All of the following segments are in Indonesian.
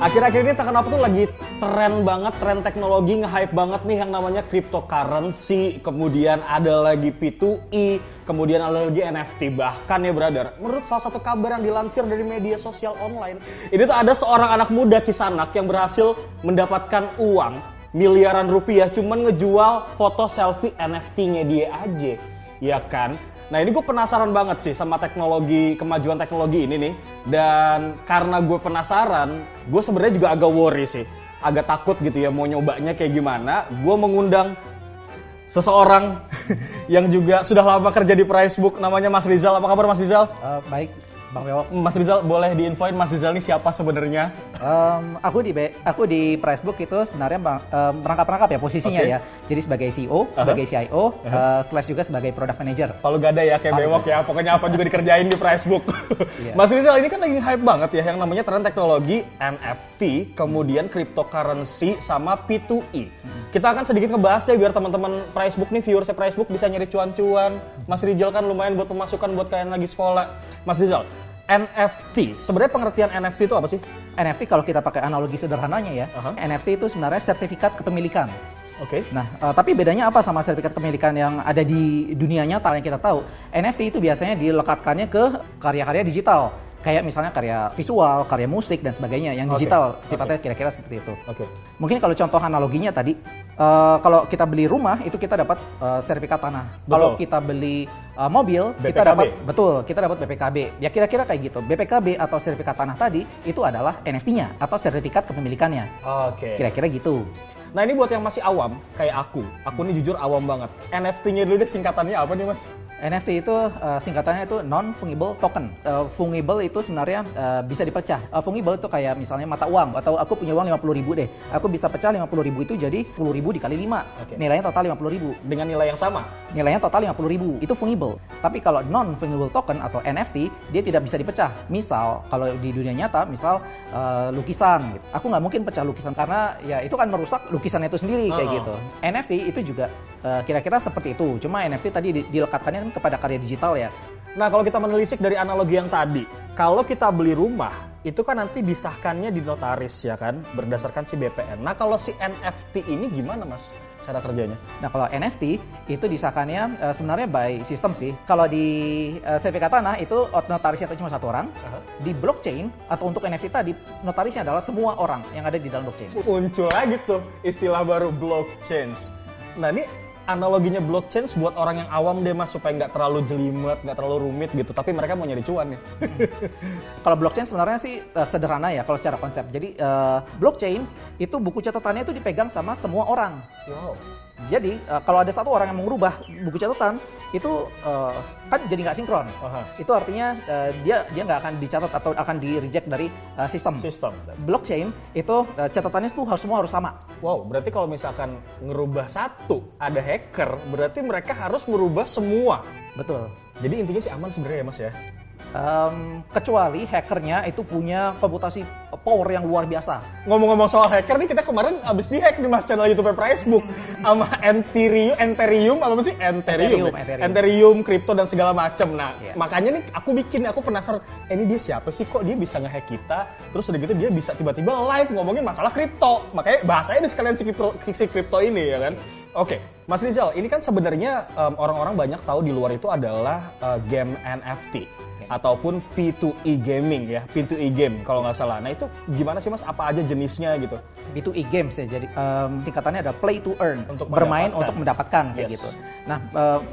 Akhir-akhir ini kenapa tuh lagi tren banget, tren teknologi nge-hype banget nih yang namanya cryptocurrency, kemudian ada lagi P2E, kemudian ada lagi NFT. Bahkan ya brother, menurut salah satu kabar yang dilansir dari media sosial online, ini tuh ada seorang anak muda kisanak yang berhasil mendapatkan uang miliaran rupiah cuman ngejual foto selfie NFT-nya dia aja, ya kan? Nah ini gue penasaran banget sih sama teknologi, kemajuan teknologi ini nih. Dan karena gue penasaran, gue sebenarnya juga agak worry sih. Agak takut gitu ya mau nyobanya kayak gimana. Gue mengundang seseorang yang juga sudah lama kerja di Facebook, namanya Mas Rizal. Apa kabar Mas Rizal? Baik, Bang Bewok. Mas Rizal boleh diinfoin Mas Rizal ini siapa sebenarnya? Aku di Facebook itu sebenarnya merangkap-rangkap ya posisinya ya. Jadi sebagai CEO, sebagai CIO, slash juga sebagai product manager. Kalau gak ada ya kayak Bewok ya, pokoknya apa juga dikerjain di Facebook. Yeah. Mas Rizal ini kan lagi hype banget ya yang namanya tren teknologi NFT, kemudian cryptocurrency sama P2E. Kita akan sedikit ngebahas deh biar teman-teman Facebook nih, viewersnya Facebook bisa nyari cuan-cuan. Mas Rizal kan lumayan buat pemasukan buat kalian lagi sekolah. Mas Rizal, NFT, sebenarnya pengertian NFT itu apa sih? NFT kalau kita pakai analogi sederhananya ya, NFT itu sebenarnya sertifikat kepemilikan. Oke. Nah, tapi bedanya apa sama sertifikat kepemilikan yang ada di dunia nyata yang kita tahu? NFT itu biasanya dilekatkannya ke karya-karya digital. Kayak misalnya karya visual, karya musik dan sebagainya yang digital sifatnya kira-kira seperti itu. Mungkin kalau contoh analoginya tadi, kalau kita beli rumah itu kita dapat sertifikat tanah. Kalau kita beli mobil, BPKB. kita dapat BPKB. Ya kira-kira kayak gitu. BPKB atau sertifikat tanah tadi itu adalah NFT-nya atau sertifikat kepemilikannya. Kira-kira gitu. Nah ini buat yang masih awam, kayak aku ini jujur awam banget. NFT-nya dulu deh singkatannya apa nih Mas? NFT itu singkatannya itu non-fungible token. Fungible itu sebenarnya bisa dipecah. Fungible itu kayak misalnya mata uang, atau aku punya uang 50.000 deh. Aku bisa pecah 50.000 itu jadi 10.000 dikali 5. Nilainya total 50.000. Dengan nilai yang sama? Nilainya total 50.000. Itu fungible. Tapi kalau non-fungible token atau NFT, dia tidak bisa dipecah. Misal, kalau di dunia nyata, misal lukisan. Gitu. Aku nggak mungkin pecah lukisan karena ya itu kan merusak lukisannya itu sendiri kayak gitu. NFT itu juga kira-kira seperti itu. Cuma NFT tadi dilekatkannya kan kepada karya digital ya. Nah kalau kita menelisik dari analogi yang tadi, kalau kita beli rumah itu kan nanti disahkannya di notaris ya kan, berdasarkan si BPN. Nah kalau si NFT ini gimana Mas cara kerjanya? Nah kalau NFT itu disahkannya sebenarnya by system sih. Kalau di sertifikat tanah itu notarisnya itu cuma satu orang. Di blockchain atau untuk NFT tadi notarisnya adalah semua orang yang ada di dalam blockchain. Muncul lagi tuh istilah baru blockchain. Nah ini analoginya blockchain buat orang yang awam deh Mas, supaya nggak terlalu jelimet, nggak terlalu rumit gitu, tapi mereka mau nyari cuan nih. Kalau blockchain sebenarnya sih sederhana ya kalau secara konsep. Jadi blockchain itu buku catatannya itu dipegang sama semua orang. Wow. Jadi kalau ada satu orang yang mau merubah buku catatan itu kan jadi nggak sinkron. Itu artinya dia nggak akan dicatat atau akan di reject dari sistem. Blockchain itu catatannya itu semua harus sama. Wow, berarti kalau misalkan ngerubah satu ada hacker, berarti mereka harus merubah semua. Betul. Jadi intinya sih aman sebenarnya ya Mas ya. Kecuali hackernya itu punya komputasi power yang luar biasa. Ngomong-ngomong soal hacker nih, kita kemarin abis di-hack nih Mas channel YouTube Facebook sama Ethereum, kripto dan segala macam. Nah, makanya nih aku penasaran, ini dia siapa sih kok dia bisa nge-hack kita? Terus udah gitu dia bisa tiba-tiba live ngomongin masalah kripto. Makanya bahasanya nih sekalian si kripto ini ya kan. Oke, Mas Rizal, ini kan sebenarnya orang-orang banyak tahu di luar itu adalah game NFT. Ataupun P2E gaming ya, P2E game kalau nggak salah. Nah itu gimana sih Mas, apa aja jenisnya gitu? P2E games ya, jadi singkatannya ada play to earn, untuk bermain untuk mendapatkan kayak gitu. Nah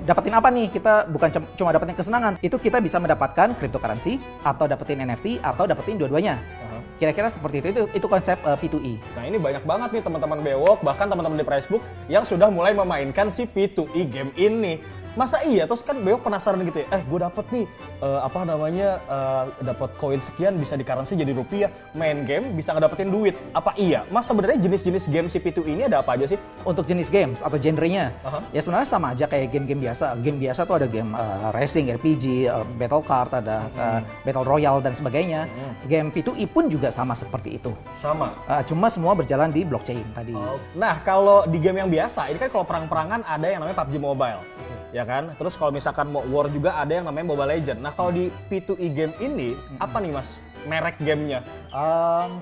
dapetin apa nih? Kita bukan cuma dapetin kesenangan, itu kita bisa mendapatkan cryptocurrency atau dapetin NFT atau dapetin dua-duanya. Kira-kira seperti itu konsep P2E. Nah ini banyak banget nih teman-teman Bewok, bahkan teman-teman di Facebook yang sudah mulai memainkan si P2E game ini. Masa iya? Terus kan Bewok penasaran gitu ya, gue dapet nih dapat koin sekian bisa di currency jadi rupiah, main game bisa ngedapetin duit. Apa iya? Mas sebenarnya jenis-jenis game si P2E ini ada apa aja sih? Untuk jenis games atau genrenya, ya sebenarnya sama aja kayak game-game biasa. Game biasa tuh ada game racing, RPG, battle card, ada battle royale dan sebagainya. Game P2E pun juga sama seperti itu. Sama? Cuma semua berjalan di blockchain tadi. Nah kalau di game yang biasa, ini kan kalau perang-perangan ada yang namanya PUBG Mobile. Ya kan? Terus kalau misalkan mau war juga ada yang namanya Mobile Legends. Nah kalau di P2E game ini, apa nih Mas merek gamenya?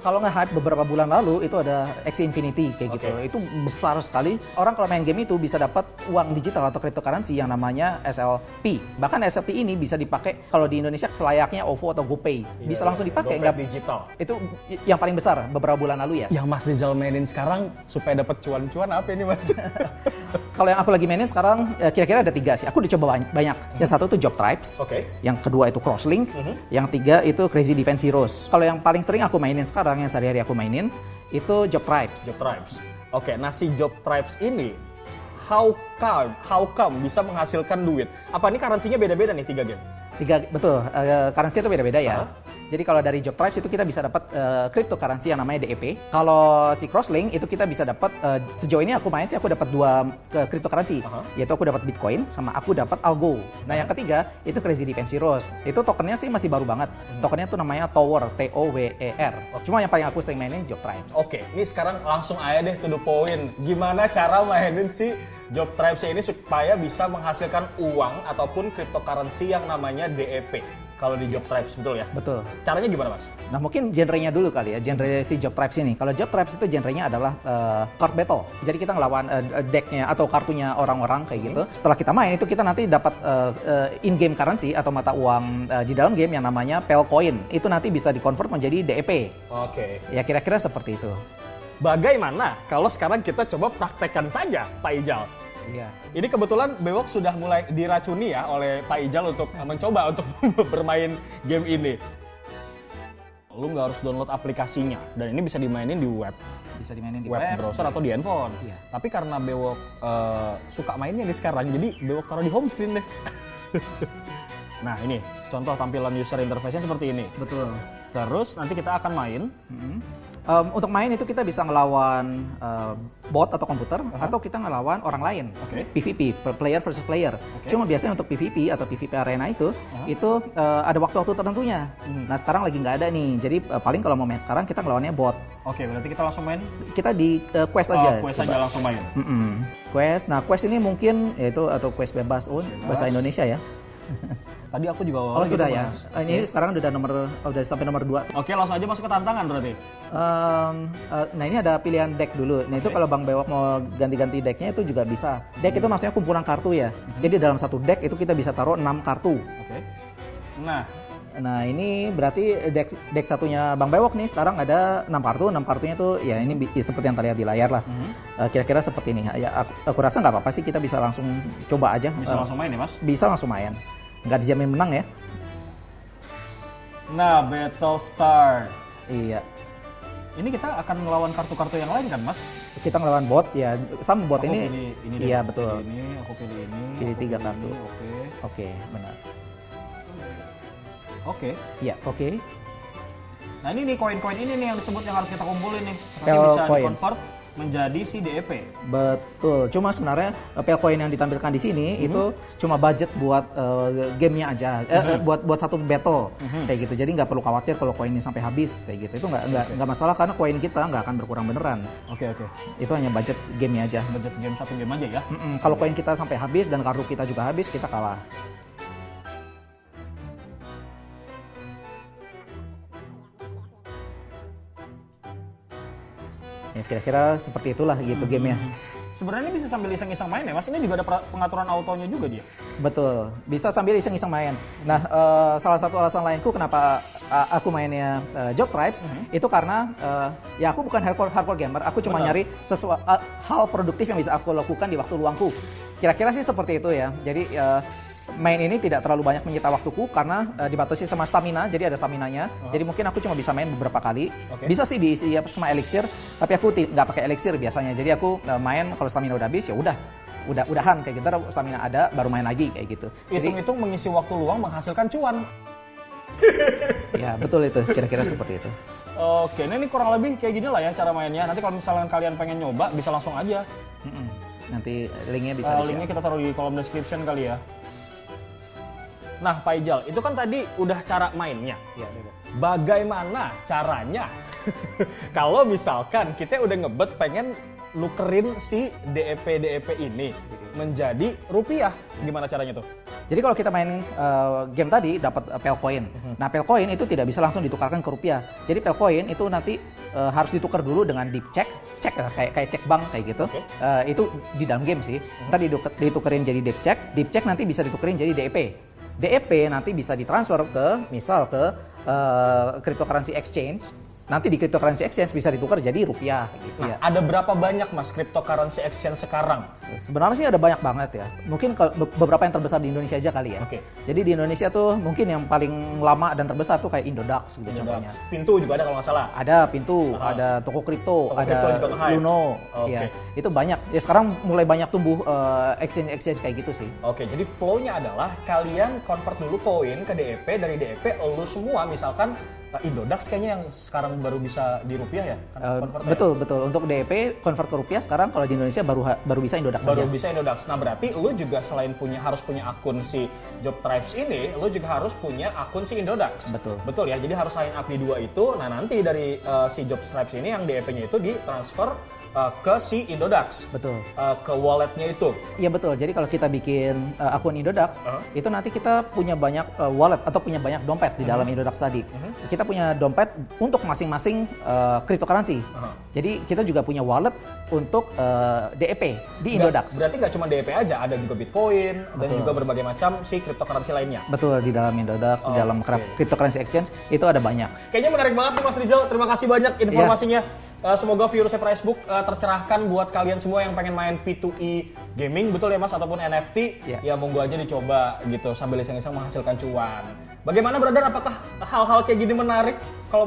Kalau nge-hype beberapa bulan lalu itu ada Axie Infinity kayak gitu. Oke. Itu besar sekali. Orang kalau main game itu bisa dapat uang digital atau cryptocurrency yang namanya SLP. Bahkan SLP ini bisa dipakai kalau di Indonesia selayaknya OVO atau GoPay. Bisa langsung dipakai. Dompet digital. Itu yang paling besar beberapa bulan lalu ya. Yang Mas Rizal mainin sekarang supaya dapat cuan-cuan apa ini Mas? Kalau yang aku lagi mainin sekarang kira-kira ada 3 sih. Aku udah coba banyak. Yang satu itu Job Tribes. Oke. Yang kedua itu Crosslink. Yang 3 itu Crazy Defense Heroes. Kalau yang paling sering aku mainin sekarang, yang sehari-hari aku mainin, itu Job Tribes. Job Tribes. Oke, nah si Job Tribes ini how come bisa menghasilkan duit? Apa ini currency-nya beda-beda nih 3 game? Betul, currency itu beda-beda ya. Jadi kalau dari Job Tribes itu kita bisa dapat cryptocurrency yang namanya DEP. Kalau si Crosslink itu kita bisa dapat sejauh ini aku main sih aku dapat 2 cryptocurrency, yaitu aku dapat Bitcoin sama aku dapat Algo. Nah, yang ketiga itu Crazy Defense Heroes. Itu tokennya sih masih baru banget. Tokennya tuh namanya Tower, TOWER. Cuma yang paling aku sering mainin Job Tribes. Oke, ini sekarang langsung aja deh to the point. Gimana cara mainin si Job Tribes ini supaya bisa menghasilkan uang ataupun cryptocurrency yang namanya DEP? Kalau di Job Tribes, betul ya? Betul. Caranya gimana, Mas? Nah, mungkin genrenya dulu kali ya, genre si Job Tribes ini. Kalau Job Tribes itu genrenya adalah card battle. Jadi kita ngelawan decknya atau kartunya orang-orang kayak gitu. Setelah kita main itu kita nanti dapat in-game currency atau mata uang di dalam game yang namanya Pelcoin. Itu nanti bisa di-convert menjadi DEP. Oke. Ya kira-kira seperti itu. Bagaimana kalau sekarang kita coba praktekkan saja, Pak Ijal? Iya. Ini kebetulan Bewok sudah mulai diracuni ya oleh Pak Ijal untuk mencoba untuk bermain game ini. Lu nggak harus download aplikasinya dan ini bisa dimainin di web. Bisa dimainin di web browser atau di handphone. Iya. Tapi karena Bewok suka mainnya nih sekarang, jadi Bewok taruh di home screen deh. Nah ini contoh tampilan user interface-nya seperti ini. Betul. Terus nanti kita akan main. Untuk main itu kita bisa ngelawan bot atau komputer atau kita ngelawan orang lain. Oke. PvP, player versus player. Cuma biasanya untuk PvP atau PvP arena itu ada waktu-waktu tertentunya. Nah sekarang lagi nggak ada nih. Jadi paling kalau mau main sekarang kita ngelawannya bot. Oke, berarti kita langsung main. Kita di quest aja. Quest aja langsung main. Quest. Nah quest ini mungkin yaitu atau quest bebas bahasa Indonesia ya. Tadi aku juga Oh sudah ya. Ini sekarang udah sampai nomor 2. Oke, langsung aja masuk ke tantangan berarti. Nah ini ada pilihan deck dulu. Nah itu kalau Bang Bewok mau ganti-ganti decknya itu juga bisa. Deck itu maksudnya kumpulan kartu ya. Jadi dalam satu deck itu kita bisa taruh 6 kartu. Oke. Nah, ini berarti deck satunya Bang Bewok nih sekarang ada 6 kartu. 6 kartunya tuh ya ini seperti yang terlihat di layar lah. Kira-kira seperti ini. Ya aku rasa nggak apa-apa sih kita bisa langsung coba aja. bisa langsung main ya, Mas? Bisa langsung main. Nggak dijamin menang ya. Nah, battle start. Iya. Ini kita akan melawan kartu-kartu yang lain kan, Mas? Kita ngelawan bot ya. Sama bot Aku ini. pilih ini deh, Iya aku betul. Pilih ini, aku pilih ini. Pilih aku 3 pilih kartu. ini, Oke. Oke, benar. Oke. Iya, oke. Nah, ini nih koin-koin ini nih yang disebut yang harus kita kumpulin nih. Nanti Pel bisa coin. di-convert menjadi si DEP. Betul. Cuma sebenarnya Pelcoin yang ditampilkan di sini itu cuma budget buat gamenya aja, buat satu battle kayak gitu. Jadi nggak perlu khawatir kalau koinnya sampai habis kayak gitu. Itu nggak masalah karena koin kita nggak akan berkurang beneran. Oke. Itu hanya budget gamenya aja. Budget game satu game aja ya. Kalau koin kita sampai habis dan kartu kita juga habis, kita kalah. Ya kira-kira seperti itulah gitu gamenya. Sebenarnya ini bisa sambil iseng-iseng main ya, Mas. Ini juga ada pengaturan autonya juga dia. Betul, bisa sambil iseng-iseng main. Nah, salah satu alasan lainku kenapa aku mainnya Job Tribes itu karena ya aku bukan hardcore gamer, aku cuma nyari hal produktif yang bisa aku lakukan di waktu luangku. Kira-kira sih seperti itu ya. Jadi main ini tidak terlalu banyak menyita waktuku karena dibatasi sama stamina, jadi ada staminanya. Jadi mungkin aku cuma bisa main beberapa kali. Bisa sih diisi ya sama elixir, tapi aku nggak pakai elixir biasanya. Jadi aku main kalau stamina udah habis ya udahan kayak gitu. Stamina ada baru main lagi kayak gitu. Jadi Hitung-hitung mengisi waktu luang menghasilkan cuan. ya betul itu, kira-kira seperti itu. Oke, nah ini kurang lebih kayak gini lah ya cara mainnya. Nanti kalau misalnya kalian pengen nyoba bisa langsung aja. Nanti linknya bisa di-share. Linknya kita taruh di kolom description kali ya. Nah, Pak Ijal, itu kan tadi udah cara mainnya. Iya, betul. Bagaimana caranya? Kalau misalkan kita udah ngebet pengen nukerin si DEP ini menjadi rupiah. Gimana caranya tuh? Jadi kalau kita main game tadi dapat Pelcoin. Nah, Pelcoin itu tidak bisa langsung ditukarkan ke rupiah. Jadi Pelcoin itu nanti harus ditukar dulu dengan deep check kayak cek bank kayak gitu. Oke. Itu di dalam game sih. Ntar ditukerin jadi deep check nanti bisa ditukerin jadi DEP. DEP nanti bisa ditransfer ke misal ke cryptocurrency exchange. Nanti di cryptocurrency exchange bisa ditukar jadi rupiah gitu Nah, ya. ada berapa banyak Mas cryptocurrency exchange sekarang? Sebenarnya sih ada banyak banget ya. Mungkin beberapa yang terbesar di Indonesia aja kali ya. Oke. Jadi di Indonesia tuh mungkin yang paling lama dan terbesar tuh kayak Indodax gitu contohnya. Pintu juga ada kalau nggak salah. Ada Pintu, ada Toko Kripto, Toko ada Kripto juga nge-hype. Luno. Oke. Ya, itu banyak. Ya sekarang mulai banyak tumbuh exchange kayak gitu sih. Oke, jadi flow-nya adalah kalian convert dulu koin ke DEP, dari DEP lu semua misalkan Indodax kayaknya yang sekarang baru bisa di rupiah ya? Kan convertnya Betul. Untuk DEP convert ke rupiah sekarang kalau di Indonesia baru bisa Indodax baru saja. bisa Indodax. Nah, berarti lu juga selain harus punya akun si Job Tribes ini, lu juga harus punya akun si Indodax. Betul. Betul ya. Jadi harus sign up di dua itu. Nah, nanti dari si Job Tribes ini yang DEP-nya itu ditransfer ke si Indodax. Betul. Ke walletnya itu. Iya betul. Jadi kalau kita bikin akun Indodax, itu nanti kita punya banyak wallet atau punya banyak dompet di dalam Indodax tadi. Kita punya dompet untuk masing-masing cryptocurrency. Jadi kita juga punya wallet untuk DEP di Indodax. Berarti nggak cuma DEP aja, ada juga Bitcoin dan juga berbagai macam si cryptocurrency lainnya. Betul, di dalam Indodax, di dalam cryptocurrency exchange itu ada banyak. Kayaknya menarik banget nih Mas Rizal. Terima kasih banyak informasinya. Semoga viewersnya Pricebook tercerahkan buat kalian semua yang pengen main P2E gaming, betul ya Mas, ataupun NFT. Ya monggo aja dicoba gitu sambil iseng-iseng menghasilkan cuan. Bagaimana brother, apakah hal-hal kayak gini menarik? Kalau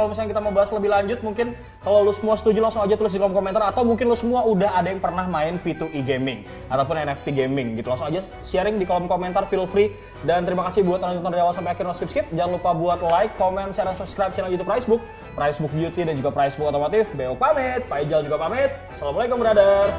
misalnya kita mau bahas lebih lanjut, mungkin kalau lu semua setuju langsung aja tulis di kolom komentar, atau mungkin lu semua udah ada yang pernah main P2E gaming ataupun NFT gaming gitu. Langsung aja sharing di kolom komentar, feel free. Dan terima kasih buat yang nonton dari awal sampai akhir, no skip. Jangan lupa buat like, comment, share, dan subscribe channel YouTube Pricebook, Pricebook Beauty dan juga Pricebook Otomotif. Beo pamit, Pak Ijal juga pamit. Assalamualaikum brother.